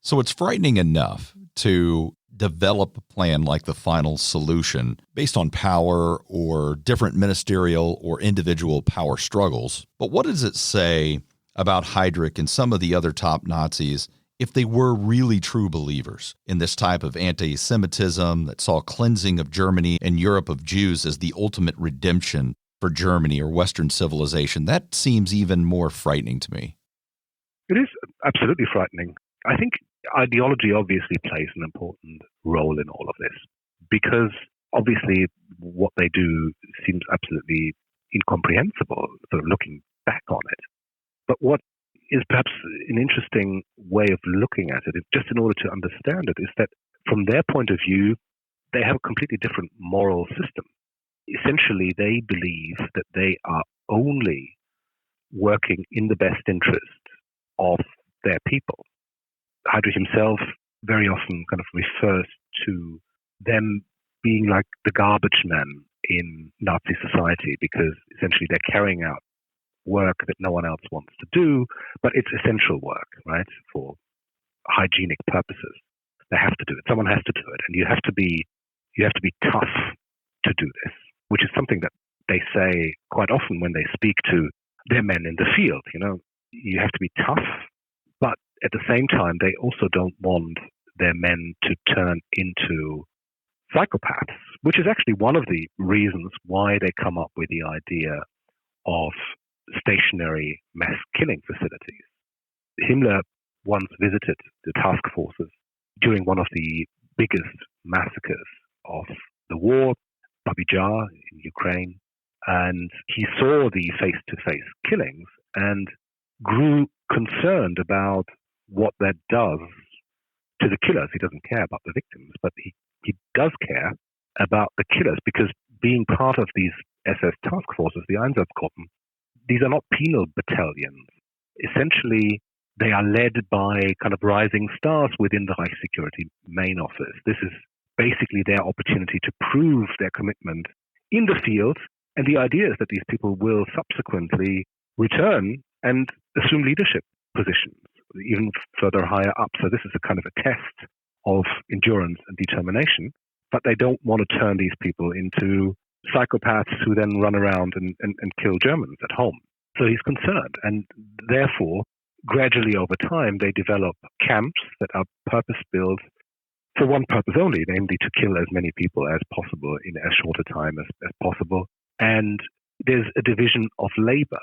So it's frightening enough to develop a plan like the final solution based on power or different ministerial or individual power struggles. But what does it say about Heydrich and some of the other top Nazis if they were really true believers in this type of anti-Semitism that saw cleansing of Germany and Europe of Jews as the ultimate redemption for Germany or Western civilization? That seems even more frightening to me. It is absolutely frightening. I think ideology obviously plays an important role in all of this, because obviously what they do seems absolutely incomprehensible, sort of looking back on it. But what is perhaps an interesting way of looking at it, just in order to understand it, is that from their point of view, they have a completely different moral system. Essentially, they believe that they are only working in the best interest of their people. Heydrich himself very often kind of refers to them being like the garbage men in Nazi society, because essentially they're carrying out work that no one else wants to do, but it's essential work, right, for hygienic purposes. They have to do it. Someone has to do it, and you have to be tough to do this, which is something that they say quite often when they speak to their men in the field. You have to be tough, but at the same time, they also don't want their men to turn into psychopaths, which is actually one of the reasons why they come up with the idea of stationary mass killing facilities. Himmler once visited the task forces during one of the biggest massacres of the war, Babi Jar in Ukraine, and he saw the face-to-face killings and grew concerned about what that does to the killers. He doesn't care about the victims, but he does care about the killers, because being part of these SS task forces, the Einsatzgruppen, these are not penal battalions. Essentially, they are led by kind of rising stars within the Reich Security main office. This is basically their opportunity to prove their commitment in the field, and the idea is that these people will subsequently return and assume leadership positions, even further higher up. So this is a kind of a test of endurance and determination, but they don't want to turn these people into psychopaths who then run around and kill Germans at home. So he's concerned, and therefore, gradually over time, they develop camps that are purpose-built for one purpose only, namely to kill as many people as possible in as short a time as possible. And there's a division of labor,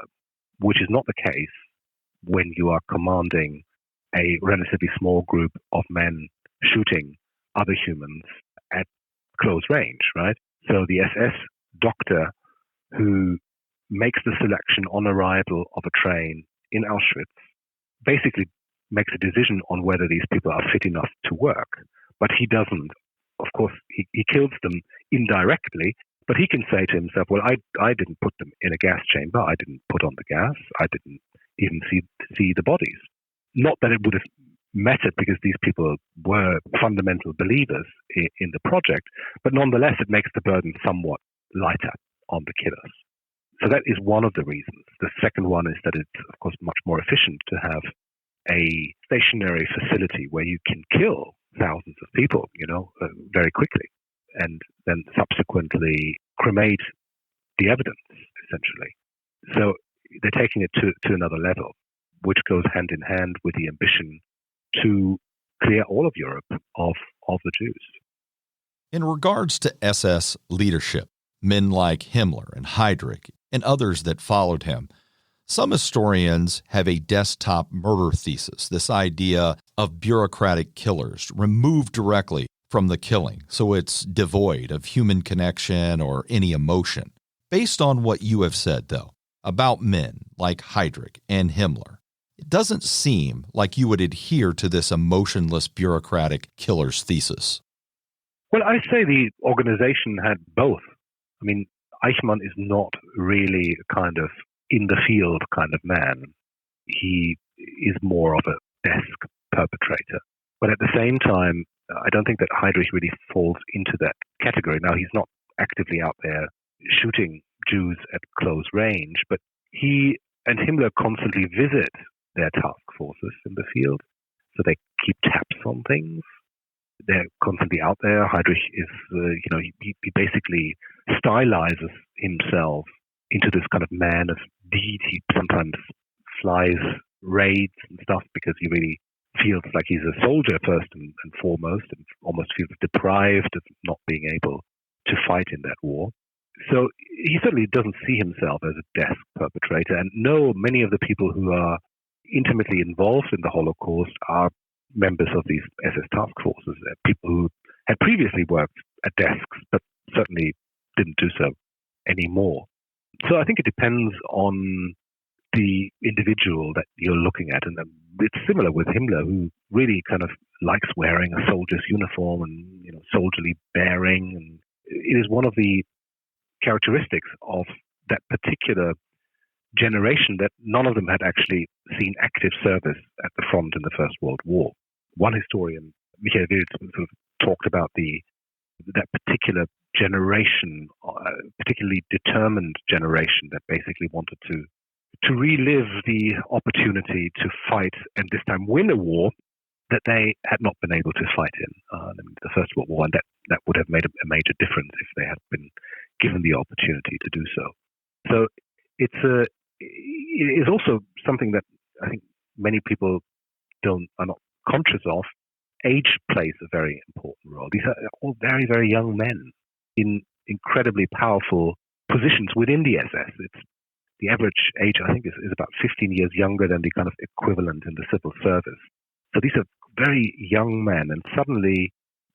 which is not the case when you are commanding a relatively small group of men shooting other humans at close range, right? So the SS doctor who makes the selection on arrival of a train in Auschwitz basically makes a decision on whether these people are fit enough to work. But he doesn't. Of course, he kills them indirectly, but he can say to himself, well, I didn't put them in a gas chamber. I didn't put on the gas. I didn't even see the bodies. Not that it would have mattered, because these people were fundamental believers in the project, but nonetheless, it makes the burden somewhat lighter on the killers. So that is one of the reasons. The second one is that it's, of course, much more efficient to have a stationary facility where you can kill thousands of people, very quickly, and then subsequently cremate the evidence, essentially. So they're taking it to another level, which goes hand in hand with the ambition to clear all of Europe of the Jews. In regards to SS leadership, men like Himmler and Heydrich and others that followed him, some historians have a desktop murder thesis, this idea of bureaucratic killers removed directly from the killing, so it's devoid of human connection or any emotion. Based on what you have said, though, about men like Heydrich and Himmler, it doesn't seem like you would adhere to this emotionless bureaucratic killer's thesis. Well, I say the organization had both. I mean, Eichmann is not really a kind of in-the-field kind of man. He is more of a desk perpetrator. But at the same time, I don't think that Heydrich really falls into that category. Now, he's not actively out there shooting Jews at close range, but he and Himmler constantly visit their task forces in the field, so they keep tabs on things. They're constantly out there. Heydrich is, he basically stylizes himself into this kind of man of deed. He sometimes flies raids and stuff because he really feels like he's a soldier first and foremost, and almost feels deprived of not being able to fight in that war. So he certainly doesn't see himself as a desk perpetrator. And no, many of the people who are intimately involved in the Holocaust are members of these SS task forces, people who had previously worked at desks, but certainly didn't do so anymore. So I think it depends on the individual that you're looking at. And it's similar with Himmler, who really kind of likes wearing a soldier's uniform and, soldierly bearing. And it is one of the characteristics of that particular generation that none of them had actually seen active service at the front in the First World War. One historian, Michael Wild, sort of talked about that particular generation, particularly determined generation that basically wanted to relive the opportunity to fight and this time win a war that they had not been able to fight in the First World War, and that would have made a major difference if they had been given the opportunity to do so. So it is also something that I think many people are not conscious of. Age plays a very important role. These are all very, very young men in incredibly powerful positions within the SS. The average age, I think, is about 15 years younger than the kind of equivalent in the civil service. So these are very young men, and suddenly,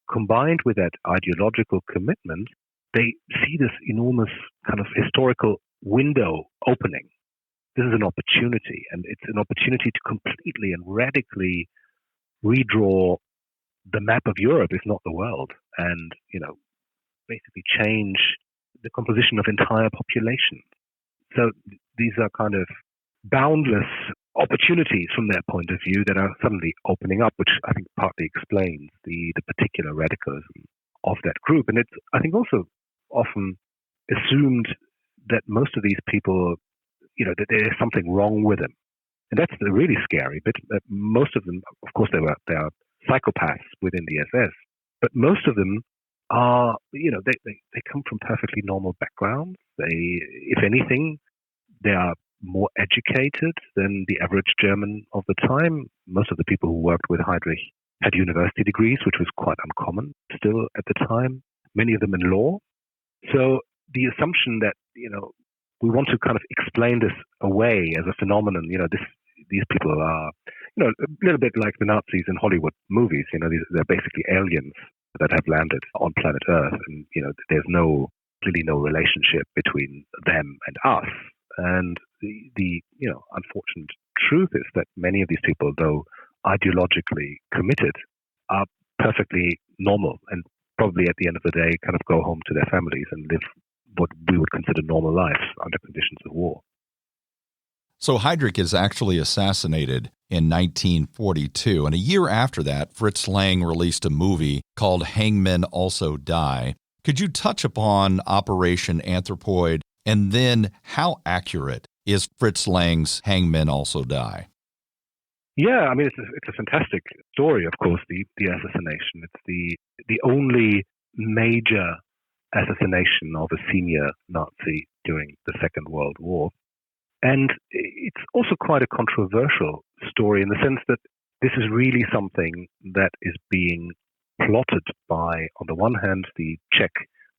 combined with that ideological commitment, they see this enormous kind of historical window opening. This is an opportunity, and it's an opportunity to completely and radically redraw the map of Europe, if not the world, and, basically change the composition of entire populations. So these are kind of boundless opportunities from their point of view that are suddenly opening up, which I think partly explains the particular radicalism of that group. And it's, I think, also often assumed that most of these people, that there's something wrong with them. And that's the really scary bit. That most of them, of course, they are psychopaths within the SS, but most of them are, they come from perfectly normal backgrounds. If anything, they are more educated than the average German of the time. Most of the people who worked with Heydrich had university degrees, which was quite uncommon still at the time, many of them in law. So the assumption that, we want to kind of explain this away as a phenomenon, these people are, a little bit like the Nazis in Hollywood movies, they're basically aliens that have landed on planet Earth, and, there's clearly no relationship between them and us. And the unfortunate truth is that many of these people, though ideologically committed, are perfectly normal and probably at the end of the day kind of go home to their families and live what we would consider normal life under conditions of war. So Heydrich is actually assassinated in 1942, and a year after that, Fritz Lang released a movie called Hangman Also Die. Could you touch upon Operation Anthropoid, and then how accurate is Fritz Lang's Hangmen Also Die? Yeah, I mean, it's a fantastic story, of course, the assassination. It's the only major assassination of a senior Nazi during the Second World War. And it's also quite a controversial story in the sense that this is really something that is being plotted by, on the one hand, the Czech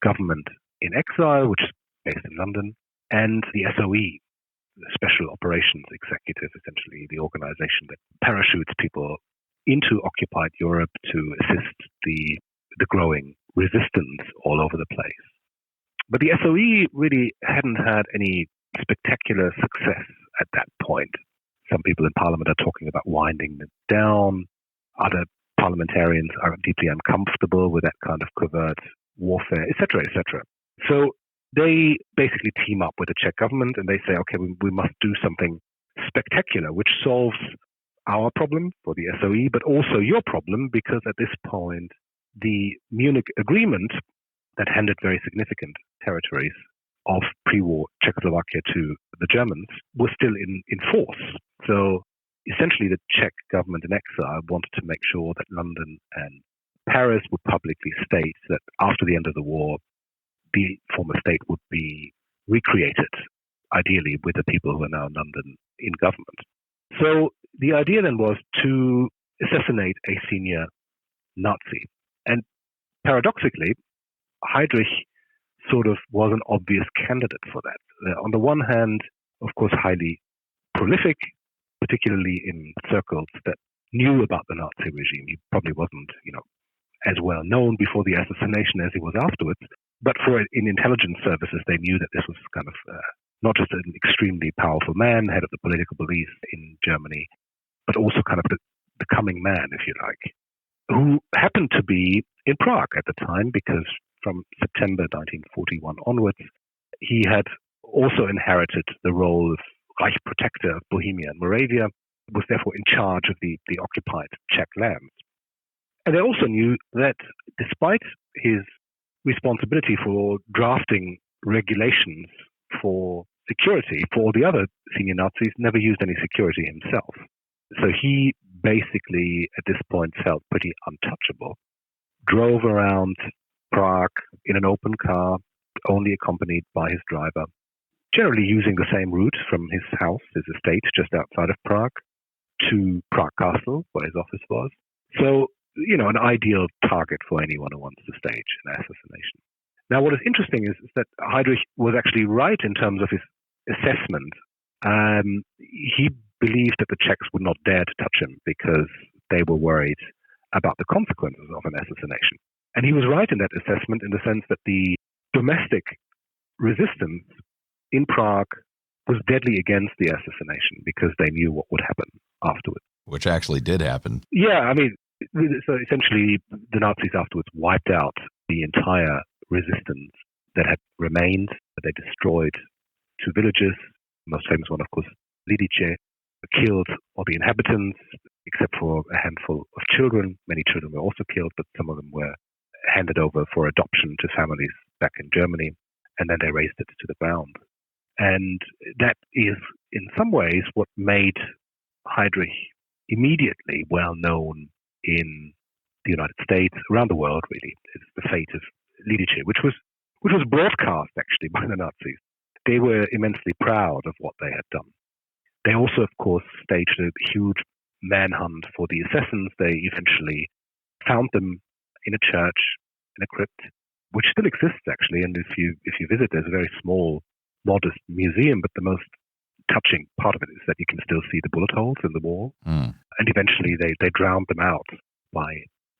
government in exile, which is based in London, and the SOE, the Special Operations Executive, essentially the organization that parachutes people into occupied Europe to assist the growing resistance all over the place. But the SOE really hadn't had any spectacular success at that point. Some people in parliament are talking about winding it down. Other parliamentarians are deeply uncomfortable with that kind of covert warfare, etc., etc. So they basically team up with the Czech government and they say, okay, we must do something spectacular, which solves our problem for the SOE, but also your problem, because at this point, the Munich Agreement that handed very significant territories of pre-war Czechoslovakia to the Germans was still in force. So essentially the Czech government in exile wanted to make sure that London and Paris would publicly state that after the end of the war, the former state would be recreated, ideally with the people who are now in London in government. So the idea then was to assassinate a senior Nazi. And paradoxically, Heydrich sort of was an obvious candidate for that. On the one hand, of course, highly prolific, particularly in circles that knew about the Nazi regime. He probably wasn't, as well known before the assassination as he was afterwards. But in intelligence services, they knew that this was kind of not just an extremely powerful man, head of the political police in Germany, but also kind of the coming man, if you like, who happened to be in Prague at the time, because from September 1941 onwards, he had also inherited the role of Reich protector of Bohemia and Moravia, was therefore in charge of the occupied Czech lands. And they also knew that despite his responsibility for drafting regulations for security, for all the other senior Nazis, never used any security himself. So he basically, at this point, felt pretty untouchable, drove around Prague in an open car, only accompanied by his driver, generally using the same route from his house, his estate just outside of Prague, to Prague Castle, where his office was. So, an ideal target for anyone who wants to stage an assassination. Now, what is interesting is that Heydrich was actually right in terms of his assessment. He believed that the Czechs would not dare to touch him because they were worried about the consequences of an assassination. And he was right in that assessment in the sense that the domestic resistance in Prague was deadly against the assassination because they knew what would happen afterwards. Which actually did happen. Yeah, so essentially the Nazis afterwards wiped out the entire resistance that had remained. They destroyed 2 villages, the most famous one, of course, Lidice, killed all the inhabitants except for a handful of children. Many children were also killed, but some of them were handed over for adoption to families back in Germany, and then they razed it to the ground. And that is, in some ways, what made Heydrich immediately well known in the United States, around the world, really. It's the fate of Lidice, which was broadcast, actually, by the Nazis. They were immensely proud of what they had done. They also, of course, staged a huge manhunt for the assassins. They eventually found them in a church, in a crypt, which still exists, actually. And if you visit, there's a very small, modest museum, but the most touching part of it is that you can still see the bullet holes in the wall. And eventually they drowned them out by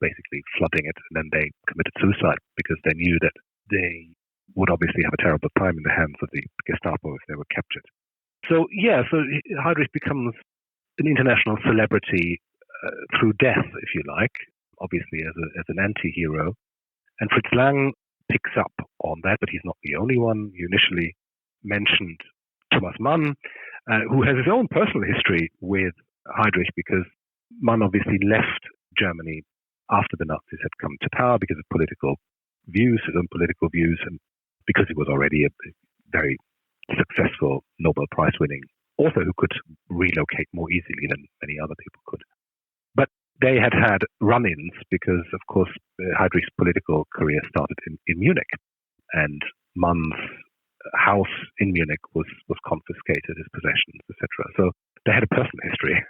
basically flooding it, and then they committed suicide because they knew that they would obviously have a terrible time in the hands of the Gestapo if they were captured. So Heydrich becomes an international celebrity through death, if you like, obviously as an anti-hero. And Fritz Lang picks up on that, but he's not the only one. You initially mentioned Thomas Mann, who has his own personal history with Heydrich, because Mann obviously left Germany after the Nazis had come to power because of his own political views, and because he was already a very successful Nobel Prize-winning author who could relocate more easily than many other people could. But they had run-ins because, of course, Heydrich's political career started in Munich, and Mann's house in Munich was confiscated, his possessions, etc. So they had a personal history,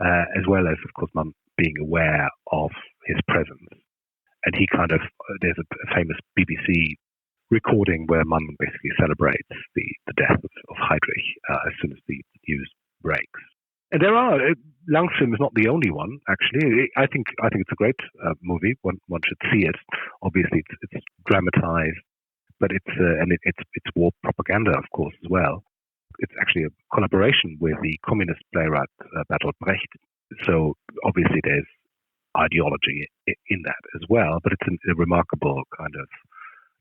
as well as, of course, Mann being aware of his presence. And he there's a famous BBC recording where Mann basically celebrates the death of Heydrich as soon as the news breaks. And there are, Langfilm is not the only one, actually. I think it's a great movie. One should see it. Obviously, it's dramatized, but it's war propaganda, of course, as well. It's actually a collaboration with the communist playwright Bertolt Brecht. So obviously there's ideology in that as well, but it's a remarkable kind of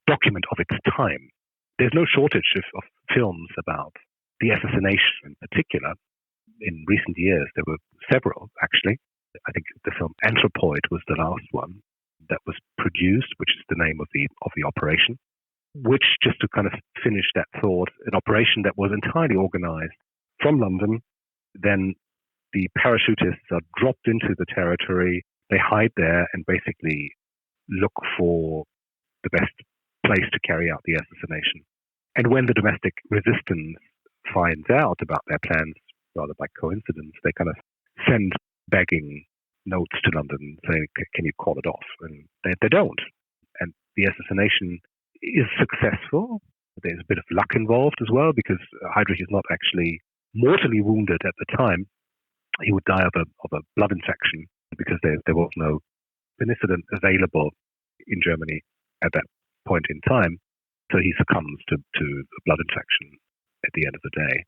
document of its time. There's no shortage of films about the assassination in particular. In recent years, there were several, actually. I think the film Anthropoid was the last one that was produced, which is the name of the operation, which, just to kind of finish that thought, an operation that was entirely organized from London. Then the parachutists are dropped into the territory. They hide there and basically look for the best place to carry out the assassination. And when the domestic resistance finds out about their plans, rather by coincidence, they kind of send begging notes to London saying, can you call it off? And they don't. And the assassination is successful. There's a bit of luck involved as well, because Heydrich is not actually mortally wounded at the time. He would die of a blood infection because there was no penicillin available in Germany at that point in time. So he succumbs to a blood infection at the end of the day.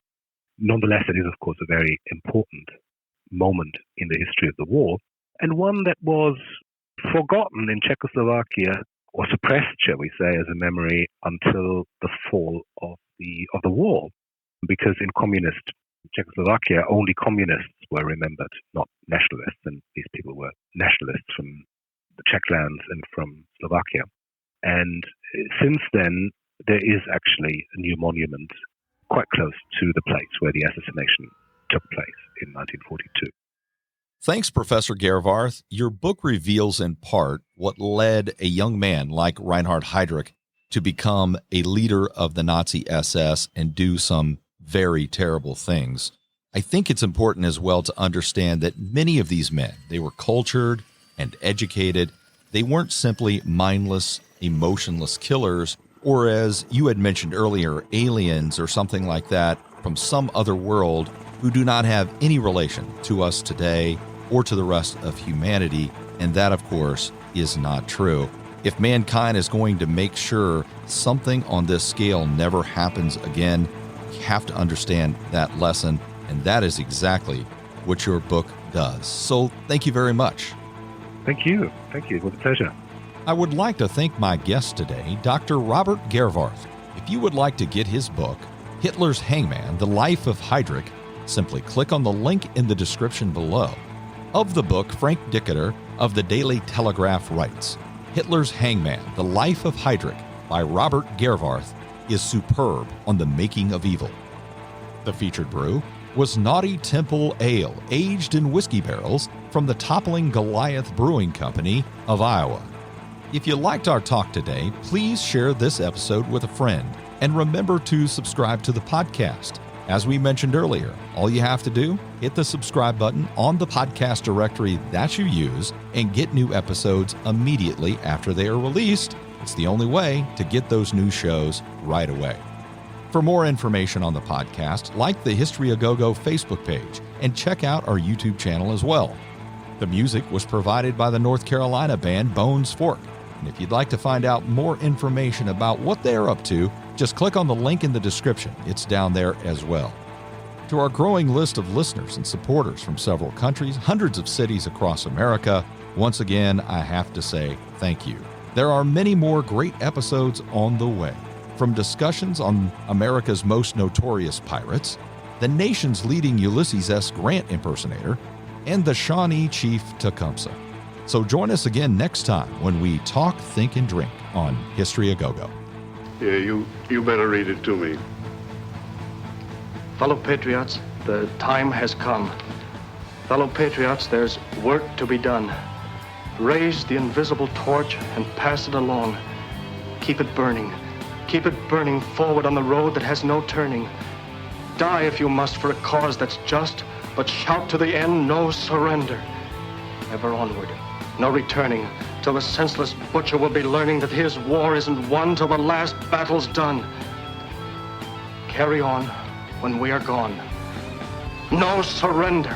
Nonetheless, it is, of course, a very important moment in the history of the war, and one that was forgotten in Czechoslovakia, or suppressed, shall we say, as a memory until the fall of the war. Because in communist Czechoslovakia, only communists were remembered, not nationalists, and these people were nationalists from the Czech lands and from Slovakia. And since then, there is actually a new monument quite close to the place where the assassination took place in 1942. Thanks, Professor Gervarth. Your book reveals in part what led a young man like Reinhard Heydrich to become a leader of the Nazi SS and do some very terrible things. I think it's important as well to understand that many of these men, they were cultured and educated. They weren't simply mindless, emotionless killers, or as you had mentioned earlier, aliens or something like that from some other world who do not have any relation to us today or to the rest of humanity. And that, of course, is not true. If mankind is going to make sure something on this scale never happens again, you have to understand that lesson. And that is exactly what your book does. So thank you very much. Thank you. Thank you. It was a pleasure. I would like to thank my guest today, Dr. Robert Gervarth. If you would like to get his book, Hitler's Hangman, The Life of Heydrich, simply click on the link in the description below. Of the book, Frank Dicketer of the Daily Telegraph writes, Hitler's Hangman, The Life of Heydrich by Robert Gervarth is superb on the making of evil. The featured brew was Naughty Temple Ale, aged in whiskey barrels from the Toppling Goliath Brewing Company of Iowa. If you liked our talk today, please share this episode with a friend and remember to subscribe to the podcast. As we mentioned earlier, all you have to do, hit the subscribe button on the podcast directory that you use and get new episodes immediately after they are released. It's the only way to get those new shows right away. For more information on the podcast, like the History A Go-Go Facebook page and check out our YouTube channel as well. The music was provided by the North Carolina band Bones Fork. And if you'd like to find out more information about what they are up to, just click on the link in the description. It's down there as well. To our growing list of listeners and supporters from several countries, hundreds of cities across America, once again, I have to say thank you. There are many more great episodes on the way, from discussions on America's most notorious pirates, the nation's leading Ulysses S. Grant impersonator, and the Shawnee Chief Tecumseh. So join us again next time when we talk, think, and drink on History A Go-Go. Yeah, you better read it to me. Fellow patriots, the time has come. Fellow patriots, there's work to be done. Raise the invisible torch and pass it along. Keep it burning. Keep it burning forward on the road that has no turning. Die if you must for a cause that's just, but shout to the end, no surrender. Ever onward, no returning, till the senseless butcher will be learning that his war isn't won till the last battle's done. Carry on when we are gone. No surrender.